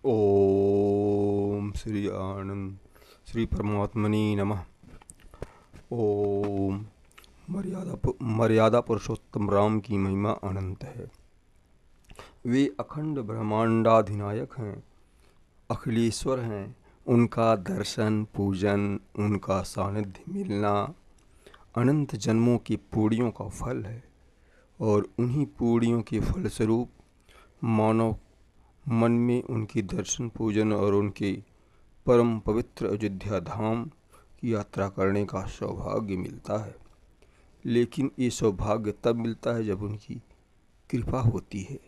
ओम श्री आनंद श्री परमात्मनि नमः। ओम मर्यादा पुरुषोत्तम राम की महिमा अनंत है। वे अखंड ब्रह्मांडाधिनायक हैं, अखिलेश्वर हैं। उनका दर्शन पूजन, उनका सानिध्य मिलना अनंत जन्मों की पूड़ियों का फल है। और उन्हीं पूड़ियों के फलस्वरूप मानव मन में उनकी दर्शन पूजन और उनके परम पवित्र अयोध्या धाम की यात्रा करने का सौभाग्य मिलता है। लेकिन ये सौभाग्य तब मिलता है जब उनकी कृपा होती है,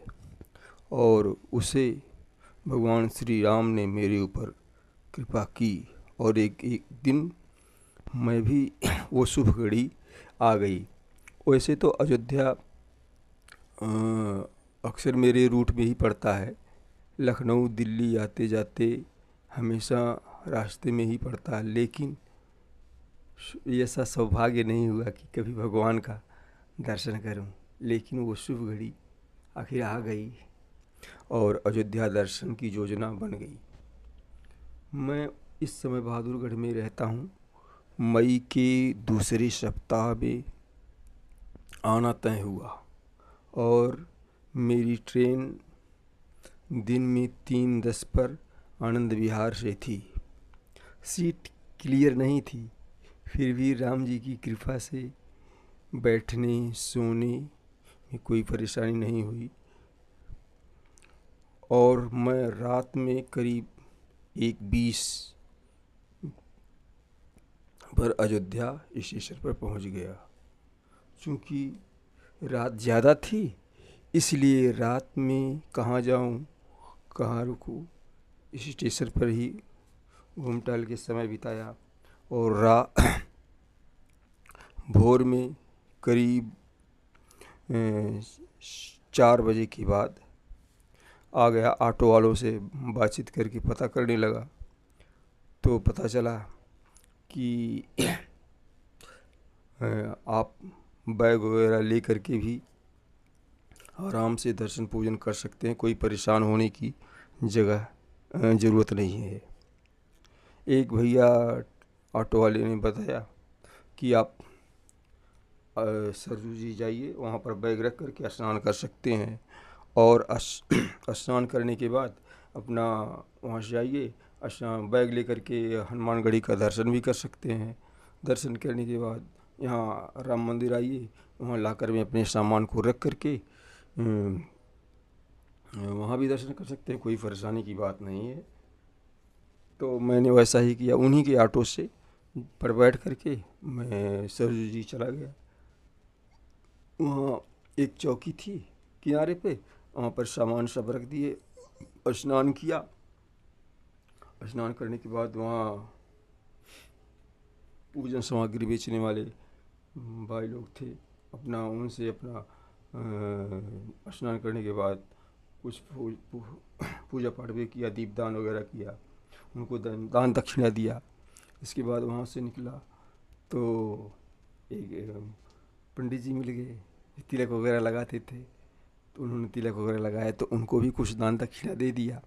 और उसे भगवान श्री राम ने मेरे ऊपर कृपा की। और एक दिन मैं भी वो शुभ घड़ी आ गई। वैसे तो अयोध्या अक्सर मेरे रूट में ही पड़ता है। लखनऊ दिल्ली आते जाते हमेशा रास्ते में ही पड़ता है, लेकिन ऐसा सौभाग्य नहीं हुआ कि कभी भगवान का दर्शन करूं। लेकिन वो शुभ घड़ी आखिर आ गई और अयोध्या दर्शन की योजना बन गई। मैं इस समय बहादुरगढ़ में रहता हूं। मई के दूसरे सप्ताह में आना तय हुआ और मेरी ट्रेन दिन में 3:10 पर आनंद विहार से थी। सीट क्लियर नहीं थी, फिर भी राम जी की कृपा से बैठने सोने में कोई परेशानी नहीं हुई। और मैं रात में करीब 1:20 पर अयोध्या स्टेशन पर पहुंच गया। चूँकि रात ज़्यादा थी, इसलिए रात में कहाँ जाऊं, कहाँ रुकूं, इस स्टेशन पर ही घूम टहल के समय बिताया। और भोर में करीब 4 बजे के बाद आ गया। ऑटो वालों से बातचीत करके पता करने लगा, तो पता चला कि आप बैग वगैरह ले करके भी आराम से दर्शन पूजन कर सकते हैं, कोई परेशान होने की ज़रूरत नहीं है। एक भैया ऑटो वाले ने बताया कि आप सरजू जी जाइए, वहाँ पर बैग रख करके स्नान कर सकते हैं। और स्नान करने के बाद अपना वहाँ से आइए, स्नान बैग ले करके हनुमानगढ़ी का दर्शन भी कर सकते हैं। दर्शन करने के बाद यहाँ राम मंदिर आइए, वहाँ लाकर में अपने सामान को रख करके वहाँ भी दर्शन कर सकते हैं, कोई परेशानी की बात नहीं है। तो मैंने वैसा ही किया, उन्हीं के ऑटो से पर बैठ करके मैं सरजू जी चला गया। वहाँ एक चौकी थी किनारे पे, वहाँ पर सामान सब रख दिए, स्नान किया। स्नान करने के बाद वहाँ पूजन सामग्री बेचने वाले भाई लोग थे, अपना उनसे अपना स्नान करने के बाद कुछ पूजा पाठ भी किया, दीपदान वगैरह किया, उनको दान दक्षिणा दिया। इसके बाद वहाँ से निकला तो एक पंडित जी मिल गए, तिलक वगैरह लगाते थे, तो उन्होंने तिलक वगैरह लगाया, तो उनको भी कुछ दान दक्षिणा दे दिया।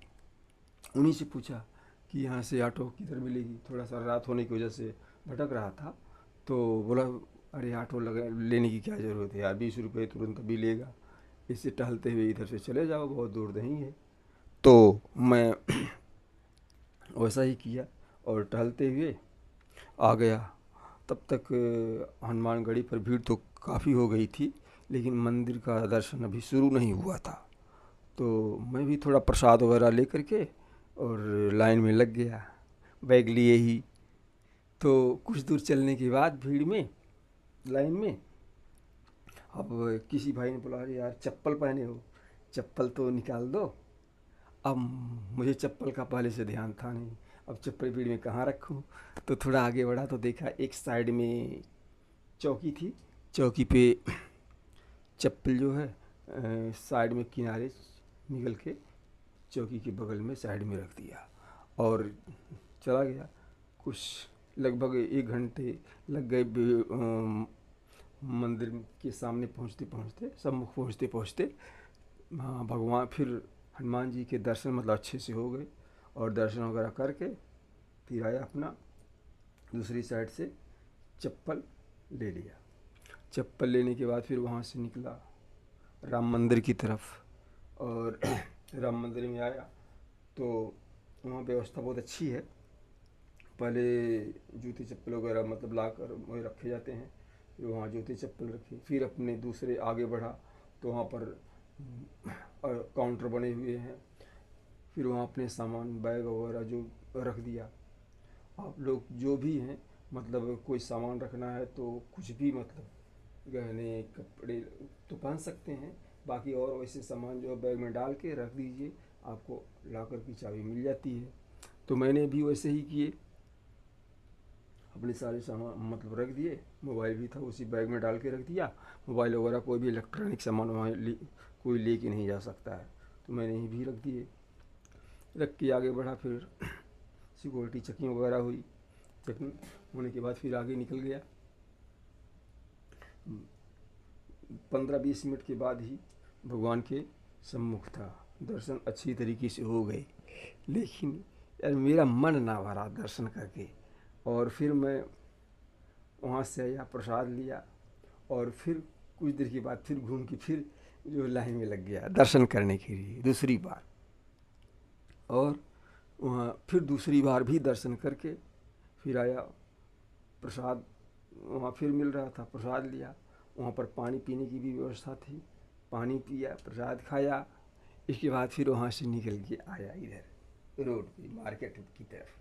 उन्हीं से पूछा कि यहाँ से ऑटो किधर मिलेगी, थोड़ा सा रात होने की वजह से भटक रहा था। तो बोला, अरे ऑटो लगा लेने की क्या ज़रूरत है यार, 20 रुपये तुरंत अभी लेगा, इससे टहलते हुए इधर से चले जाओ, बहुत दूर नहीं है। तो मैं वैसा ही किया और टहलते हुए आ गया। तब तक हनुमानगढ़ी पर भीड़ तो काफ़ी हो गई थी, लेकिन मंदिर का दर्शन अभी शुरू नहीं हुआ था। तो मैं भी थोड़ा प्रसाद वगैरह ले करके और लाइन में लग गया, बैग लिए ही। तो कुछ दूर चलने के बाद भीड़ में, लाइन में, अब किसी भाई ने बोला, अरे यार चप्पल पहने हो, चप्पल तो निकाल दो। अब मुझे चप्पल का पहले से ध्यान था नहीं, अब चप्पल भीड़ में कहाँ रखूँ। तो थोड़ा आगे बढ़ा तो देखा एक साइड में चौकी थी, चौकी पे चप्पल जो है साइड में किनारे निकल के चौकी के बगल में साइड में रख दिया और चला गया। कुछ लगभग 1 घंटे लग गए मंदिर के सामने पहुंचते पहुंचते, सम्मुख पहुंचते पहुंचते। हाँ, भगवान फिर हनुमान जी के दर्शन मतलब अच्छे से हो गए, और दर्शन वगैरह करके फिर आया अपना दूसरी साइड से चप्पल ले लिया। चप्पल लेने के बाद फिर वहाँ से निकला राम मंदिर की तरफ। और राम मंदिर में आया तो वहाँ व्यवस्था बहुत अच्छी है। पहले जूते चप्पल वगैरह मतलब ला कर वहीं रखे जाते हैं, फिर वहाँ जूते चप्पल रखे, फिर अपने दूसरे आगे बढ़ा तो वहाँ पर काउंटर बने हुए हैं, फिर वहाँ अपने सामान बैग वगैरह जो रख दिया। आप लोग जो भी हैं मतलब कोई सामान रखना है तो कुछ भी मतलब गहने कपड़े तो पहन सकते हैं, बाकी और वैसे सामान जो बैग में डाल के रख दीजिए, आपको लॉकर की चाबी मिल जाती है। तो मैंने भी वैसे ही किए, अपने सारे सामान मतलब रख दिए, मोबाइल भी था उसी बैग में डाल के रख दिया। मोबाइल वगैरह कोई भी इलेक्ट्रॉनिक सामान वहाँ कोई ले के नहीं जा सकता है, तो मैंने ही भी रख दिए। रख के आगे बढ़ा, फिर सिक्योरिटी चेकिंग वगैरह हुई। चेकिंग होने के बाद फिर आगे निकल गया। 15-20 मिनट के बाद ही भगवान के सम्मुख था। दर्शन अच्छी तरीके से हो गए, लेकिन यार मेरा मन ना भरा दर्शन करके। और फिर मैं वहाँ से आया, प्रसाद लिया, और फिर कुछ देर के बाद फिर घूम के फिर जो लाइन में लग गया दर्शन करने के लिए दूसरी बार। और वहाँ फिर दूसरी बार भी दर्शन करके फिर आया। प्रसाद वहाँ फिर मिल रहा था, प्रसाद लिया। वहाँ पर पानी पीने की भी व्यवस्था थी, पानी पिया, प्रसाद खाया। इसके बाद फिर वहाँ से निकल के आया इधर रोड पे मार्केट की तरफ।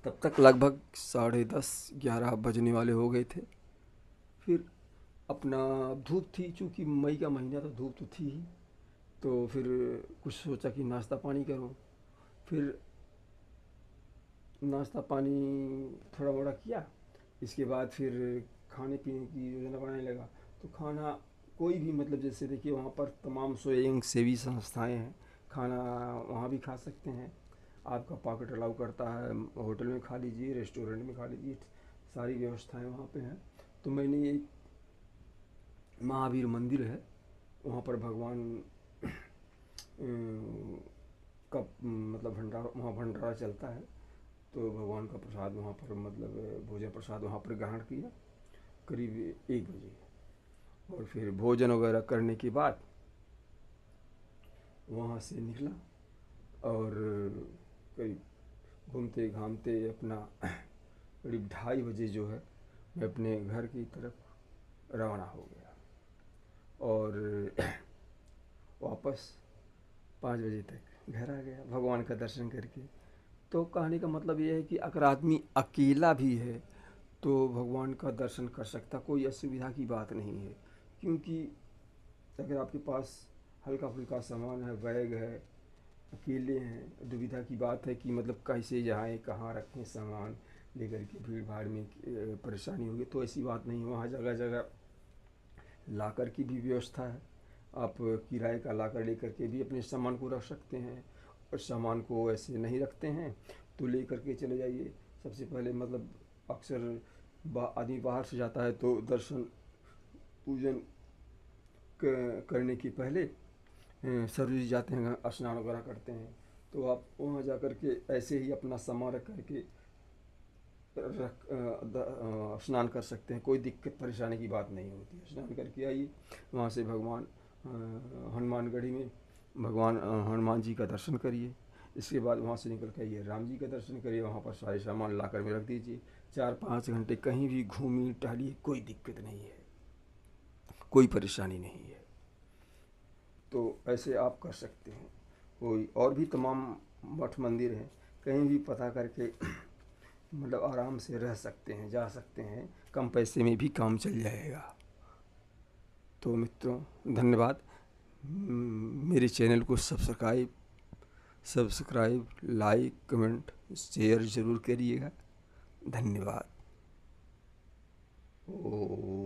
तब तक लगभग 10:30-11 बजने वाले हो गए थे। फिर अपना धूप थी, चूँकि मई का महीना था, धूप तो थी ही, तो फिर कुछ सोचा कि नाश्ता पानी करूँ। फिर नाश्ता पानी थोड़ा मोड़ा किया। इसके बाद फिर खाने पीने की योजना बनाने लगा। तो खाना कोई भी मतलब जैसे देखिए वहाँ पर तमाम स्वयं सेवी संस्थाएं हैं, खाना वहाँ भी खा सकते हैं, आपका पॉकेट अलाउ करता है, होटल में खा लीजिए, रेस्टोरेंट में खा लीजिए, सारी व्यवस्थाएं वहाँ पे हैं। तो मैंने एक महावीर मंदिर है, वहाँ पर भगवान का मतलब भंडारा, वहाँ भंडारा चलता है, तो भगवान का प्रसाद वहाँ पर मतलब भोजन प्रसाद वहाँ पर ग्रहण किया करीब 1 बजे। और फिर भोजन वगैरह करने के बाद वहाँ से निकला, और करीब घूमते घामते अपना करीब 2:30 बजे जो है मैं अपने घर की तरफ रवाना हो गया। और वापस 5 बजे तक घर आ गया भगवान का दर्शन करके। तो कहने का मतलब ये है कि अगर आदमी अकेला भी है तो भगवान का दर्शन कर सकता, कोई असुविधा की बात नहीं है। क्योंकि अगर आपके पास हल्का फुल्का सामान है, बैग है, अकेले हैं, दुविधा की बात है कि मतलब कैसे जाएं, कहाँ रखें सामान लेकर के, भीड़ भाड़ में परेशानी होगी, तो ऐसी बात नहीं है। वहाँ जगह जगह लाकर की भी व्यवस्था है, आप किराए का लाकर लेकर के भी अपने सामान को रख सकते हैं। और सामान को ऐसे नहीं रखते हैं तो ले करके चले जाइए। सबसे पहले मतलब अक्सर आदमी बाहर से जाता है तो दर्शन पूजन करने के पहले सर्विस जाते हैं, स्नान वगैरह करते हैं, तो आप वहाँ जा कर के ऐसे ही अपना सामान रख करके स्नान कर सकते हैं, कोई दिक्कत परेशानी की बात नहीं होती है। स्नान करके आइए, वहाँ से भगवान हनुमानगढ़ी में भगवान हनुमान जी का दर्शन करिए। इसके बाद वहाँ से निकल कर आइए, राम जी का दर्शन करिए, वहाँ पर सारे सामान ला कर में रख दीजिए। 4-5 घंटे कहीं भी घूमिए टहलिए, कोई दिक्कत नहीं है, कोई परेशानी नहीं है। तो ऐसे आप कर सकते हैं। कोई और भी तमाम मठ मंदिर हैं, कहीं भी पता करके मतलब आराम से रह सकते हैं, जा सकते हैं, कम पैसे में भी काम चल जाएगा। तो मित्रों धन्यवाद। मेरे चैनल को सब्सक्राइब, लाइक, कमेंट, शेयर ज़रूर करिएगा। धन्यवाद। ओ